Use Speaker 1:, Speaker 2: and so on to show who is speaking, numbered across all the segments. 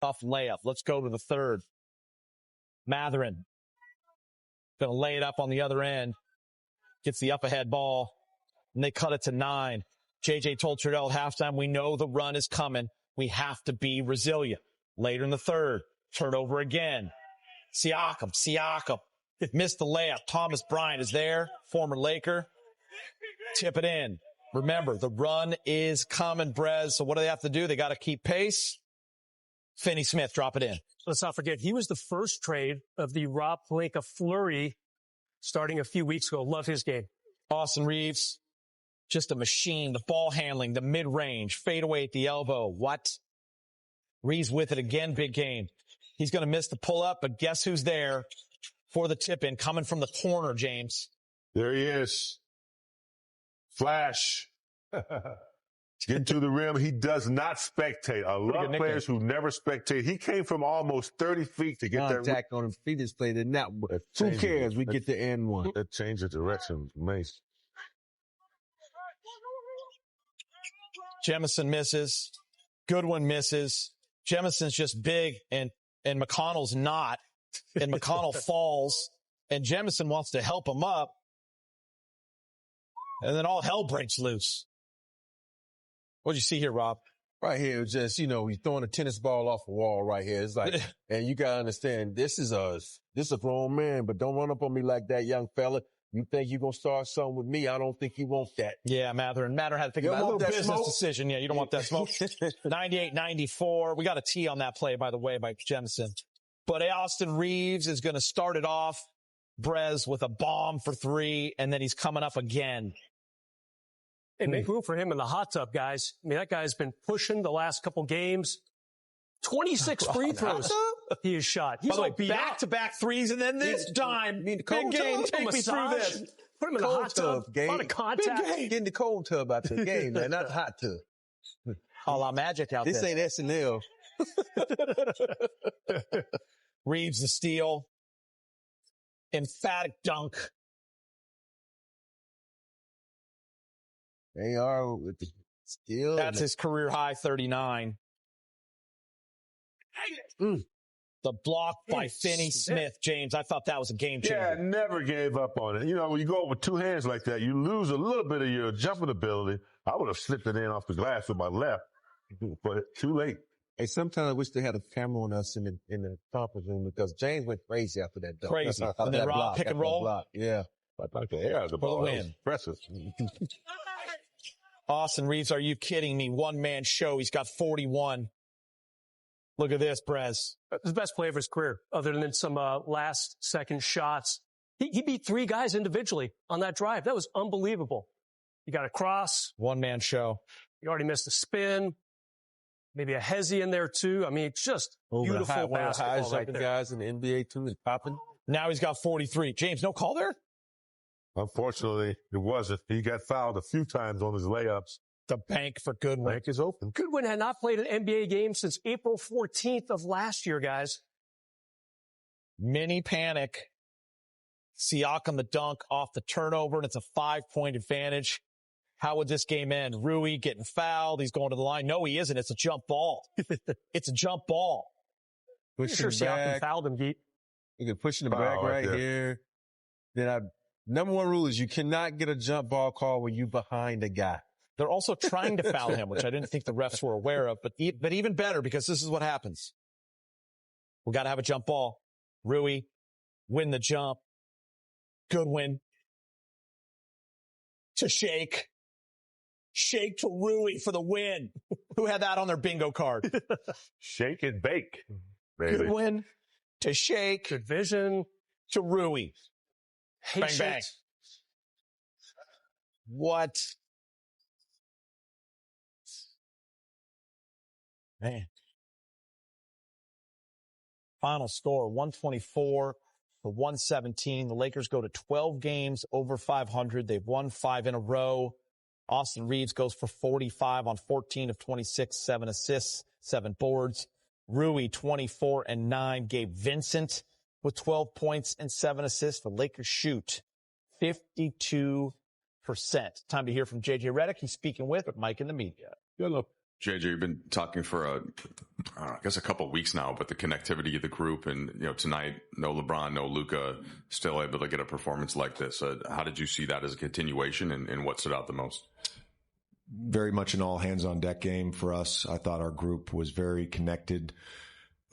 Speaker 1: Tough layup. Let's go to the third. Matherin. Going to lay it up on the other end. Gets the up-ahead ball. And they cut it to 9. JJ told Trudell at halftime, we know the run is coming. We have to be resilient. Later in the third, turnover again. Siakam. Missed the layup. Thomas Bryant is there, former Laker. Tip it in. Remember, the run is coming, Brez. So what do they have to do? They got to keep pace. Finney-Smith, drop it in.
Speaker 2: Let's not forget, he was the first trade of the Rob Pelinka flurry starting a few weeks ago. Love his game.
Speaker 1: Austin Reaves, just a machine. The ball handling, the mid-range, fade away at the elbow. What? Reaves with it again, big game. He's going to miss the pull-up, but guess who's there for the tip-in? Coming from the corner, James.
Speaker 3: There he is. Flash. Getting to the rim. He does not spectate. I love players who never spectate. He came from almost 30 feet to get that.
Speaker 4: Contact on him. He just played it now. Who cares? We get the end one.
Speaker 3: That changed the direction. Amazing.
Speaker 1: Jemison misses. Goodwin misses. Jemison's just big, and McConnell's not. And McConnell falls, and Jemison wants to help him up. And then all hell breaks loose. What'd you see here, Rob?
Speaker 4: Right here, just, he's throwing a tennis ball off a wall right here. It's like, and you got to understand, this is a grown man, but don't run up on me like that, young fella. You think you're going to start something with me? I don't think you want that.
Speaker 1: Yeah, Mather had to think about a little business decision. Yeah, you don't want that smoke. 98-94. We got a T on that play, by the way, by Jemison. But Austin Reaves is going to start it off, Brez, with a bomb for 3, and then he's coming up again.
Speaker 2: Hey, make room for him in the hot tub, guys. I mean, that guy's been pushing the last couple games. 26 free throws he has shot. He's
Speaker 1: all back-to-back threes, and then this dime. Big game. Take me through this.
Speaker 2: Put him in the hot tub.
Speaker 4: Game.
Speaker 2: A lot of contact.
Speaker 4: Get in the cold tub out the game, man, not the hot tub.
Speaker 1: A la Magic out
Speaker 4: this
Speaker 1: there.
Speaker 4: This ain't SNL.
Speaker 1: Reaves the steal. Emphatic dunk.
Speaker 4: They are with the steal.
Speaker 1: That's his career high 39. The block by Finney-Smith, James. I thought that was a game changer.
Speaker 3: Yeah, never gave up on it. When you go with 2 hands like that, you lose a little bit of your jumping ability. I would have slipped it in off the glass with my left, but too late.
Speaker 4: Hey, sometimes I wish they had a camera on us in the conference room because James went crazy after that dunk.
Speaker 1: Crazy. And then Rob, pick and roll.
Speaker 4: Yeah.
Speaker 3: I thought the air of the ball was impressive.
Speaker 1: Austin Reaves, are you kidding me? One-man show. He's got 41. Look at this, Brez.
Speaker 2: The best play of his career, other than some last-second shots. He beat 3 guys individually on that drive. That was unbelievable. You got a cross.
Speaker 1: One-man show.
Speaker 2: You already missed a spin. Maybe a hezzy in there, too. I mean, it's just beautiful basketball right there.
Speaker 4: Guys in the NBA, too, is popping.
Speaker 1: Now he's got 43. James, no call there?
Speaker 3: Unfortunately, it wasn't. He got fouled a few times on his layups.
Speaker 1: The bank for Goodwin.
Speaker 3: Bank is open.
Speaker 2: Goodwin had not played an NBA game since April 14th of last year, guys.
Speaker 1: Mini panic. Siakam the dunk off the turnover, and it's a 5-point advantage. How would this game end? Rui getting fouled. He's going to the line. No, he isn't. It's a jump ball. It's a jump ball.
Speaker 2: Pushing the Siakam fouled him, Geet.
Speaker 4: You can push in the back right here. Then number 1 rule is you cannot get a jump ball call when you behind a guy.
Speaker 1: They're also trying to foul him, which I didn't think the refs were aware of, but even better because this is what happens. We got to have a jump ball. Rui, win the jump. Goodwin to Shake. Shake to Rui for the win. Who had that on their bingo card?
Speaker 3: Shake and bake. Baby.
Speaker 1: Goodwin to Shake.
Speaker 2: Good vision.
Speaker 1: To Rui. Bang, bang. What? Man. Final score, 124 to 117. The Lakers go to 12 games over 500. They've won 5 in a row. Austin Reaves goes for 45 on 14 of 26, 7 assists, 7 boards. Rui, 24 and 9. Gabe Vincent with 12 points and 7 assists. The Lakers shoot 52%. Time to hear from JJ Redick. He's speaking with Mike in the media.
Speaker 3: Good look.
Speaker 5: JJ, you've been talking for I guess a couple of weeks now, but the connectivity of the group, and tonight, no LeBron, no Luka, still able to get a performance like this. How did you see that as a continuation, and what stood out the most?
Speaker 6: Very much an all hands on deck game for us. I thought our group was very connected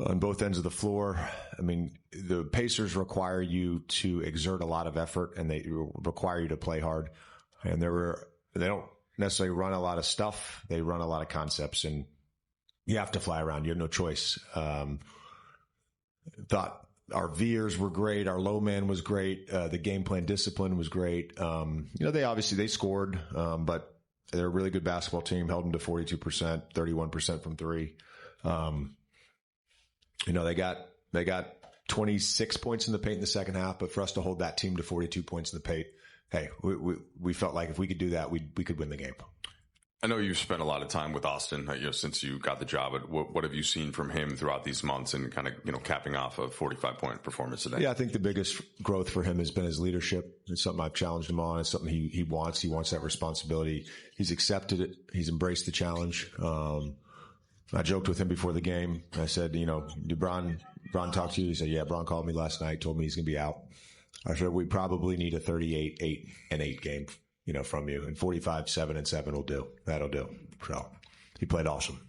Speaker 6: on both ends of the floor. I mean, the Pacers require you to exert a lot of effort, and they require you to play hard. And they don't necessarily run a lot of stuff. They run a lot of concepts, and you have to fly around. You have no choice. Thought our Veers were great. Our low man was great. The game plan discipline was great. They scored, but they're a really good basketball team. Held them to 42%, 31% from three. They got 26 points in the paint in the second half, but for us to hold that team to 42 points in the paint, hey, we felt like if we could do that, we could win the game.
Speaker 5: I know you've spent a lot of time with Austin, since you got the job. What have you seen from him throughout these months, and kind of, capping off a 45-point performance today?
Speaker 6: Yeah, I think the biggest growth for him has been his leadership. It's something I've challenged him on. It's something he wants. He wants that responsibility. He's accepted it. He's embraced the challenge. I joked with him before the game. I said, did Bron talk to you? He said, yeah, Bron called me last night, told me he's going to be out. I said, we probably need a 38-8 game, from you. And 45-7-7 will do. That'll do. So he played awesome.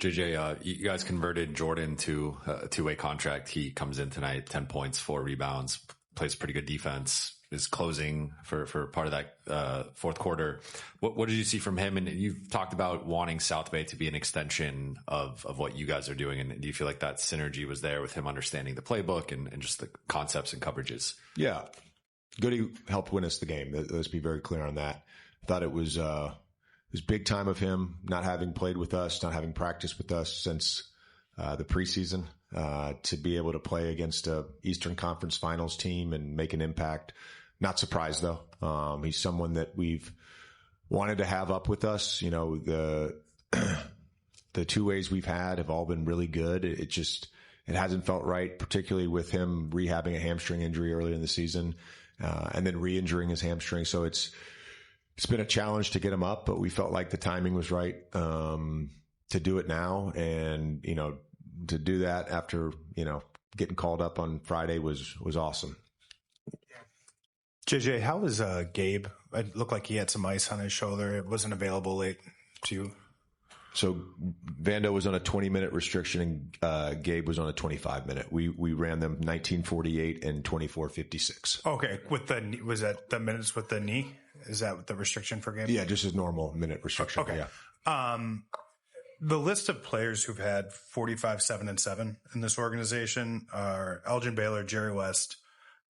Speaker 7: JJ, you guys converted Jordan to a two-way contract. He comes in tonight, 10 points, 4 rebounds, plays pretty good defense, is closing for part of that fourth quarter. What did you see from him? And you've talked about wanting South Bay to be an extension of what you guys are doing. And do you feel like that synergy was there with him understanding the playbook and just the concepts and coverages?
Speaker 6: Yeah. Goody helped win us the game. Let's be very clear on that. I thought it was big time of him not having played with us, not having practiced with us since the preseason, to be able to play against a Eastern Conference Finals team and make an impact. Not surprised though. He's someone that we've wanted to have up with us. The two ways we've had have all been really good. It hasn't felt right, particularly with him rehabbing a hamstring injury earlier in the season, and then re-injuring his hamstring. So it's been a challenge to get him up, but we felt like the timing was right, to do it now. And, to do that after, getting called up on Friday was awesome.
Speaker 8: JJ, how was Gabe? It looked like he had some ice on his shoulder. It wasn't available late to you.
Speaker 6: So Vando was on a 20-minute restriction, and Gabe was on a 25-minute. We ran them 19:48 and 24:56.
Speaker 8: Okay, was that the minutes with the knee? Is that the restriction for Gabe?
Speaker 6: Yeah, just his normal minute restriction.
Speaker 8: Okay.
Speaker 6: Yeah.
Speaker 8: The list of players who've had 45-7-7 in this organization are Elgin Baylor, Jerry West,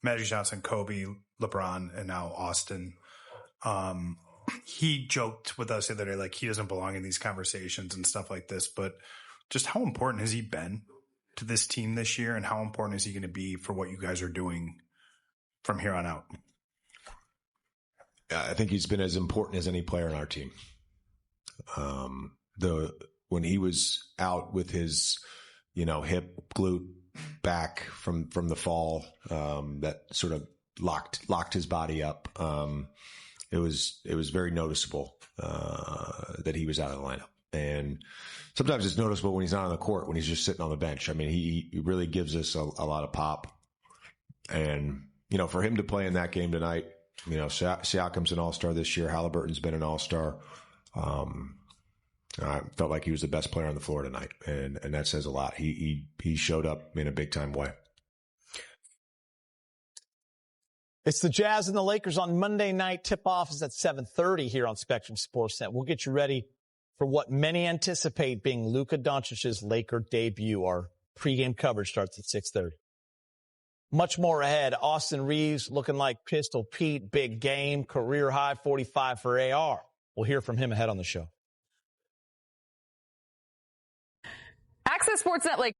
Speaker 8: Magic Johnson, Kobe, LeBron, and now Austin. He joked with us the other day, like he doesn't belong in these conversations and stuff like this, but just how important has he been to this team this year, and how important is he going to be for what you guys are doing from here on out?
Speaker 6: I think he's been as important as any player on our team. When he was out with his, hip, glute, back from the fall, that sort of locked his body up. It was very noticeable that he was out of the lineup. And sometimes it's noticeable when he's not on the court, when he's just sitting on the bench. I mean, he really gives us a lot of pop. And, for him to play in that game tonight, Siakam's an all-star this year. Halliburton's been an all-star. I felt like he was the best player on the floor tonight, and that says a lot. He showed up in a big-time way.
Speaker 1: It's the Jazz and the Lakers on Monday night. Tip-off is at 7:30 here on Spectrum Sportsnet. We'll get you ready for what many anticipate being Luka Doncic's Laker debut. Our pregame coverage starts at 6:30. Much more ahead. Austin Reaves looking like Pistol Pete. Big game. Career high 45 for AR. We'll hear from him ahead on the show.
Speaker 9: Access Sportsnet Lakers.